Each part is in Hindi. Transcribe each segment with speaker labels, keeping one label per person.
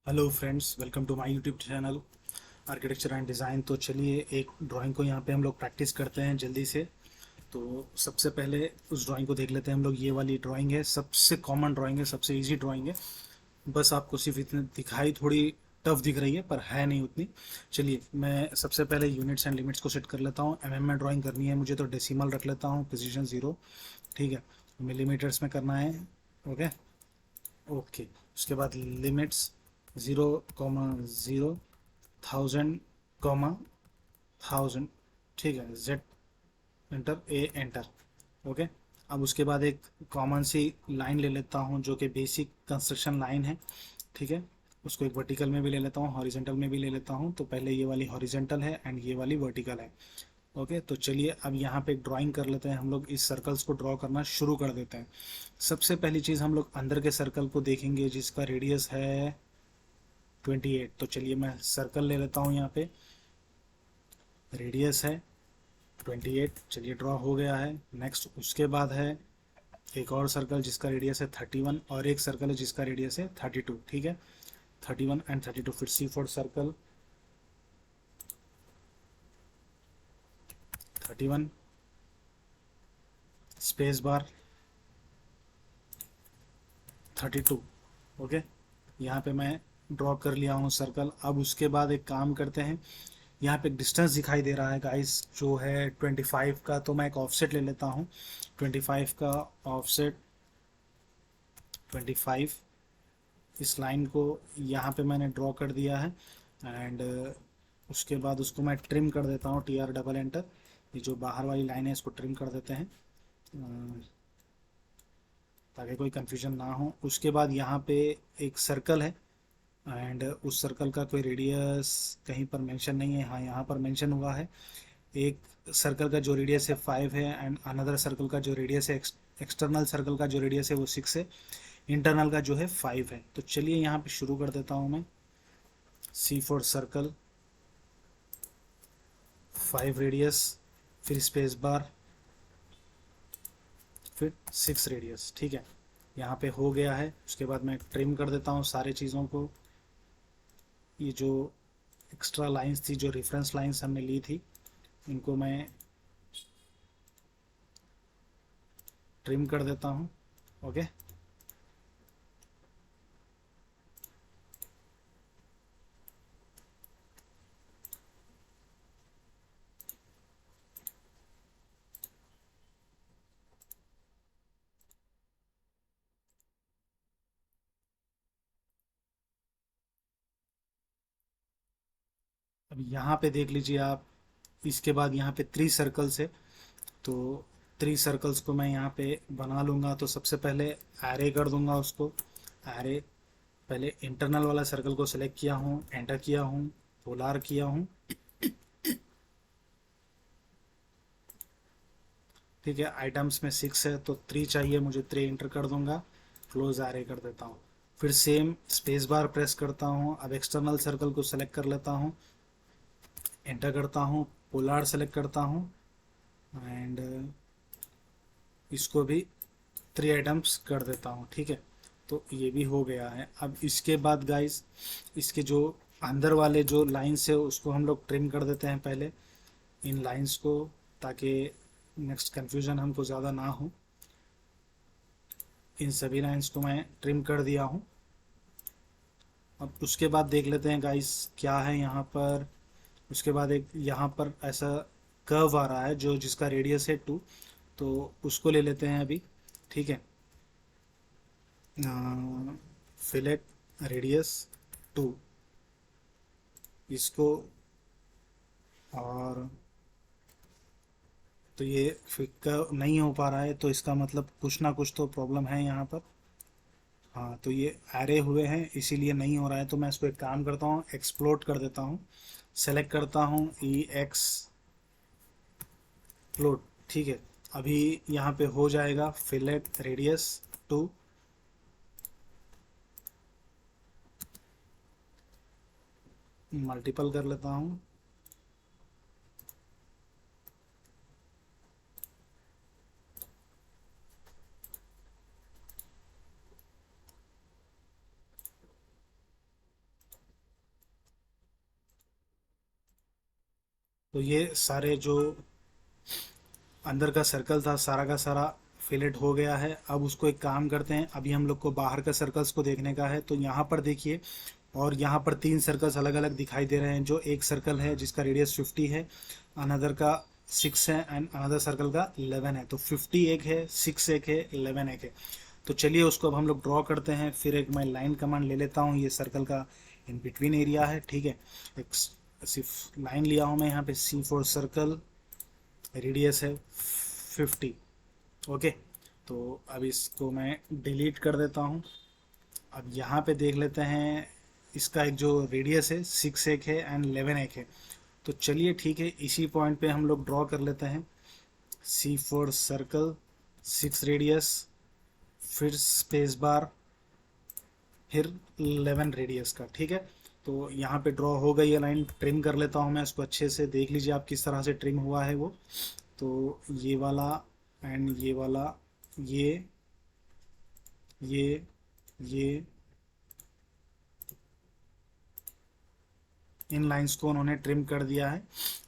Speaker 1: Hello friends, welcome to my YouTube channel architecture and design. तो चलिए एक ड्राइंग को यहाँ पे हम लोग प्रैक्टिस करते हैं जल्दी से। तो सबसे पहले उस ड्राइंग को देख लेते हैं हम लोग। ये वाली ड्राइंग है, सबसे कॉमन ड्राइंग है, सबसे इजी ड्राइंग है। बस आपको सिर्फ इतनी दिखाई थोड़ी टफ दिख रही है, पर है नहीं उतनी। चलिए मैं सबसे पहले यूनिट्स एंड लिमिट्स को सेट कर लेता हूँ। में ड्राइंग करनी है मुझे, तो डेसिमल रख लेता हूँ, प्रिसीजन 0। ठीक है, मिलीमीटर्स में करना है। Okay okay. उसके बाद लिमिट्स 0,0, 1000, 1000। ठीक है, जेड एंटर, ए एंटर। ओके। अब उसके बाद एक कॉमन सी लाइन ले लेता हूँ जो कि बेसिक कंस्ट्रक्शन लाइन है। ठीक है, उसको एक वर्टिकल में भी ले लेता हूँ, हॉरिजेंटल में भी ले लेता हूँ। तो पहले ये वाली हॉरिजेंटल है एंड ये वाली वर्टिकल है। ओके, तो चलिए अब यहाँ पे एक ड्राइंग कर लेते हैं हम लोग। इस सर्कल्स को ड्रॉ करना शुरू कर देते हैं। सबसे पहली चीज़ हम लोग अंदर के सर्कल को देखेंगे जिसका रेडियस है 28। तो चलिए मैं सर्कल ले लेता हूँ यहाँ पे। रेडियस है 28। चलिए ड्रॉ हो गया है। नेक्स्ट उसके बाद है एक और सर्कल जिसका रेडियस है 31, और एक सर्कल है जिसका रेडियस है 32। ठीक है, 31 एंड 32। फिर C4 circle 31, space bar 32। Okay, यहाँ पे मैं ड्रॉ कर लिया हूँ सर्कल। अब उसके बाद एक काम करते हैं, यहाँ पे एक डिस्टेंस दिखाई दे रहा है गाइस जो है 25 का। तो मैं एक ऑफसेट ले लेता हूँ, 25 का ऑफसेट। 25 इस लाइन को यहाँ पे मैंने ड्रॉ कर दिया है। एंड उसके बाद उसको मैं ट्रिम कर देता हूँ, TR डबल एंटर। ये जो बाहर वाली लाइन है इसको ट्रिम कर देते हैं ताकि कोई कंफ्यूजन ना हो। उसके बाद यहाँ पे एक सर्कल है एंड उस सर्कल का कोई रेडियस कहीं पर मेंशन नहीं है। हाँ, यहाँ पर मेंशन हुआ है। एक सर्कल का जो रेडियस है 5 है एंड अनदर सर्कल का जो रेडियस है, एक्सटर्नल सर्कल का जो रेडियस है वो 6 है। इंटरनल का जो है 5 है। तो चलिए यहाँ पे शुरू कर देता हूँ मैं। C4 सर्कल, 5 रेडियस, फिर स्पेस बार, फिर 6 रेडियस। ठीक है, यहाँ पे हो गया है। उसके बाद मैं ट्रिम कर देता हूँ सारी चीज़ों को। ये जो एक्स्ट्रा लाइंस थी, जो रेफरेंस लाइंस हमने ली थी, इनको मैं ट्रिम कर देता हूँ। ओके, अब यहाँ पे देख लीजिए आप। इसके बाद यहाँ पे 3 सर्कल्स है। तो 3 सर्कल्स को मैं यहाँ पे बना लूँगा। तो सबसे पहले एरे कर दूंगा उसको। एरे, पहले इंटरनल वाला सर्कल को सिलेक्ट किया हूँ, एंटर किया हूँ, पोलार किया हूँ। ठीक है, आइटम्स में 6 है तो 3 चाहिए मुझे, 3 एंटर कर दूंगा। क्लोज एरे कर देता हूँ। फिर सेम स्पेस बार प्रेस करता हूँ। अब एक्सटर्नल सर्कल को सेलेक्ट कर लेता हूँ, एंटर करता हूँ, पोलार सेलेक्ट करता हूँ एंड इसको भी 3 आइटम्स कर देता हूँ। ठीक है, तो ये भी हो गया है। अब इसके बाद गाइस, इसके जो अंदर वाले जो लाइंस है उसको हम लोग ट्रिम कर देते हैं पहले, इन लाइंस को, ताकि नेक्स्ट कन्फ्यूज़न हमको ज़्यादा ना हो। इन सभी लाइंस को मैं ट्रिम कर दिया हूँ। अब उसके बाद देख लेते हैं गाइस क्या है यहाँ पर। उसके बाद एक यहाँ पर ऐसा कर्व आ रहा है जो जिसका रेडियस है 2। तो उसको ले लेते हैं अभी। ठीक है, फिलेट रेडियस 2, इसको। और तो ये फिर नहीं हो पा रहा है, तो इसका मतलब कुछ ना कुछ तो प्रॉब्लम है यहाँ पर। हाँ, तो ये एरे हुए हैं इसीलिए नहीं हो रहा है। तो मैं इसको एक काम करता हूँ, एक्सप्लोड कर देता हूँ। सेलेक्ट करता हूँ एक्सप्लोड। ठीक है, अभी यहाँ पे हो जाएगा फिलेट रेडियस 2। मल्टीपल कर लेता हूँ। तो ये सारे जो अंदर का सर्कल था सारा का सारा फिलेट हो गया है। अब उसको एक काम करते हैं, अभी हम लोग को बाहर का सर्कल्स को देखने का है। तो यहाँ पर देखिए, और यहाँ पर तीन सर्कल्स अलग अलग दिखाई दे रहे हैं। जो एक सर्कल है जिसका रेडियस 50 है, अनदर का 6 है एंड अनदर सर्कल का 11 है। तो 50 एक है, 6 एक है, 11 एक है। तो चलिए उसको अब हम लोग ड्रॉ करते हैं। फिर एक मैं लाइन कमांड ले लेता हूँ, ये सर्कल का इन बिटवीन एरिया है, ठीक है। एक सिर्फ लाइन लिया हूँ मैं यहाँ पे, C4 सर्कल, रेडियस है 50। ओके, तो अब इसको मैं डिलीट कर देता हूँ। अब यहाँ पे देख लेते हैं, इसका एक जो रेडियस है 6 एक है एंड 11 एक है। तो चलिए ठीक है, इसी पॉइंट पे हम लोग ड्रॉ कर लेते हैं। C4 सर्कल, 6 रेडियस, फिर स्पेस बार, फिर 11 रेडियस का, ठीक है। तो यहाँ पे ड्रॉ हो गई है लाइन। ट्रिम कर लेता हूँ मैं इसको अच्छे से, देख लीजिए आप किस तरह से ट्रिम हुआ है वो। तो ये वाला एंड ये वाला, ये ये ये इन लाइंस को उन्होंने ट्रिम कर दिया है।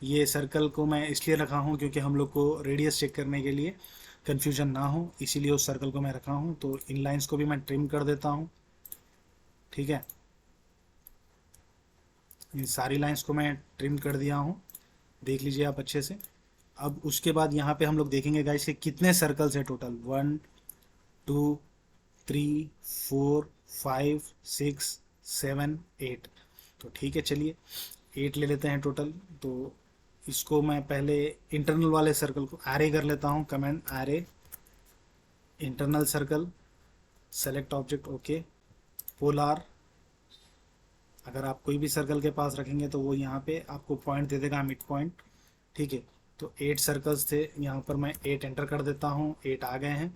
Speaker 1: ये सर्कल को मैं इसलिए रखा हूँ क्योंकि हम लोग को रेडियस चेक करने के लिए कन्फ्यूजन ना हो, इसीलिए उस सर्कल को मैं रखा हूँ। तो इन लाइंस को भी मैं ट्रिम कर देता हूँ, ठीक है। इन सारी लाइंस को मैं ट्रिम कर दिया हूँ, देख लीजिए आप अच्छे से। अब उसके बाद यहाँ पे हम लोग देखेंगे गाइस कि कितने सर्कल्स है टोटल। 1 2 3 4 5 6 7 8। तो ठीक है, चलिए 8 ले लेते हैं टोटल। तो इसको मैं पहले इंटरनल वाले सर्कल को एरे कर लेता हूँ, comment array internal circle, select object, okay. Polar, अगर आप कोई भी सर्कल के पास रखेंगे तो वो यहाँ पे आपको पॉइंट दे देगा, मिड पॉइंट, ठीक है। तो 8 सर्कल्स थे, यहाँ पर मैं 8 एंटर कर देता हूँ, 8 आ गए हैं।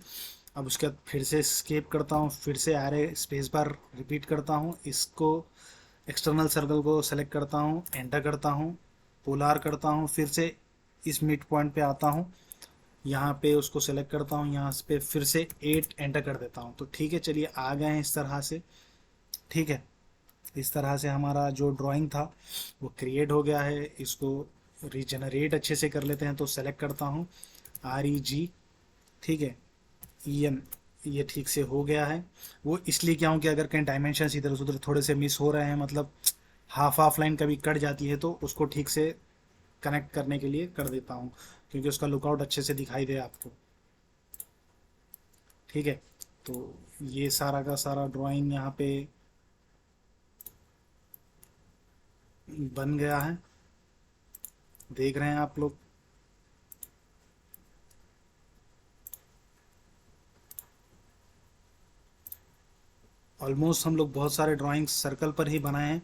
Speaker 1: अब उसके बाद फिर से स्केप करता हूँ, फिर से एरे स्पेस बार रिपीट करता हूँ, इसको एक्सटर्नल सर्कल को सेलेक्ट करता हूँ, एंटर करता हूँ, पोलार करता हूँ, फिर से इस मिड पॉइंट पे आता हूँ, यहाँ पे उसको सेलेक्ट करता हूँ, यहाँ पे फिर से 8 एंटर कर देता हूँ। तो ठीक है, चलिए आ गए हैं इस तरह से, ठीक है। इस तरह से हमारा जो ड्राइंग था वो क्रिएट हो गया है। इसको रीजनरेट अच्छे से कर लेते हैं। तो सेलेक्ट करता हूँ REG, ठीक है, EN, ये ठीक से हो गया है। वो इसलिए क्या हूँ कि अगर कहीं डायमेंशन इधर उधर थोड़े से मिस हो रहे हैं, मतलब हाफ हाफ लाइन कभी कट जाती है, तो उसको ठीक से कनेक्ट करने के लिए कर देता हूँ, क्योंकि उसका लुकआउट अच्छे से दिखाई दे आपको, ठीक है। तो ये सारा का सारा ड्राइंग यहाँ पे बन गया है, देख रहे हैं आप लोग। ऑलमोस्ट हम लोग बहुत सारे ड्राइंग्स सर्कल पर ही बनाए हैं।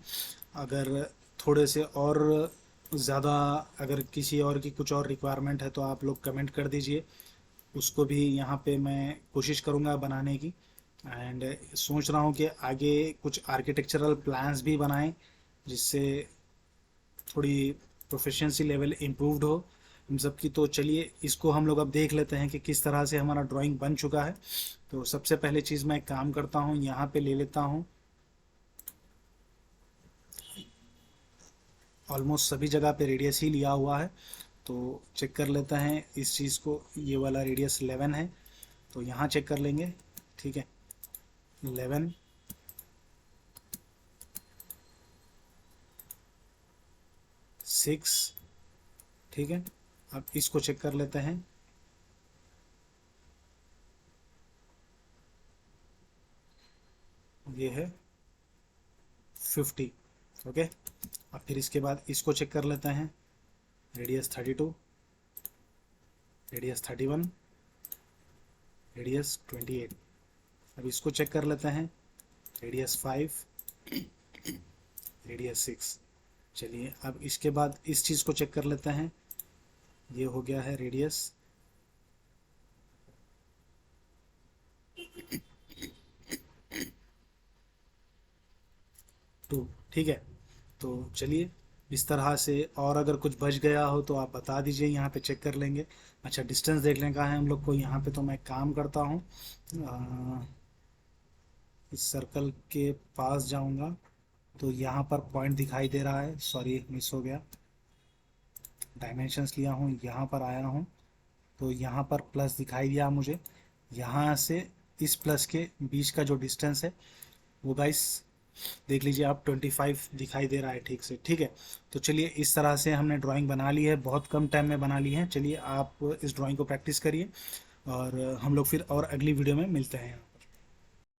Speaker 1: अगर थोड़े से और ज़्यादा, अगर किसी और की कुछ और रिक्वायरमेंट है तो आप लोग कमेंट कर दीजिए, उसको भी यहाँ पे मैं कोशिश करूँगा बनाने की। एंड सोच रहा हूँ कि आगे कुछ आर्किटेक्चरल प्लान्स भी बनाएं, जिससे थोड़ी प्रोफिशिएंसी लेवल इम्प्रूव्ड हो इन सब की। तो चलिए इसको हम लोग अब देख लेते हैं कि किस तरह से हमारा ड्राइंग बन चुका है। तो सबसे पहले चीज़ मैं काम करता हूँ, यहाँ पे ले लेता हूँ, ऑलमोस्ट सभी जगह पे रेडियस ही लिया हुआ है। तो चेक कर लेते हैं इस चीज़ को, ये वाला रेडियस 11 है, तो यहाँ चेक कर लेंगे, ठीक है। 11, 6, ठीक है। अब इसको चेक कर लेते हैं, ये है 50, ओके। अब फिर इसके बाद इसको चेक कर लेते हैं, रेडियस 32, रेडियस 31, रेडियस 28। अब इसको चेक कर लेते हैं, रेडियस 5, रेडियस 6। चलिए अब इसके बाद इस चीज़ को चेक कर लेते हैं, ये हो गया है रेडियस 2, ठीक है। तो चलिए इस तरह से, और अगर कुछ बच गया हो तो आप बता दीजिए, यहाँ पे चेक कर लेंगे। अच्छा, डिस्टेंस देखने का है हम लोग को यहाँ पे, तो मैं काम करता हूँ, इस सर्कल के पास जाऊँगा, तो यहाँ पर पॉइंट दिखाई दे रहा है, सॉरी मिस हो गया, डायमेंशंस लिया हूँ, यहाँ पर आया हूँ तो यहाँ पर प्लस दिखाई दिया मुझे। यहाँ से इस प्लस के बीच का जो डिस्टेंस है वो गाइस देख लीजिए आप 25 दिखाई दे रहा है ठीक से। ठीक है, तो चलिए इस तरह से हमने ड्राइंग बना ली है, बहुत कम टाइम में बना ली है। चलिए आप इस ड्राइंग को प्रैक्टिस करिए और हम लोग फिर और अगली वीडियो में मिलते हैं।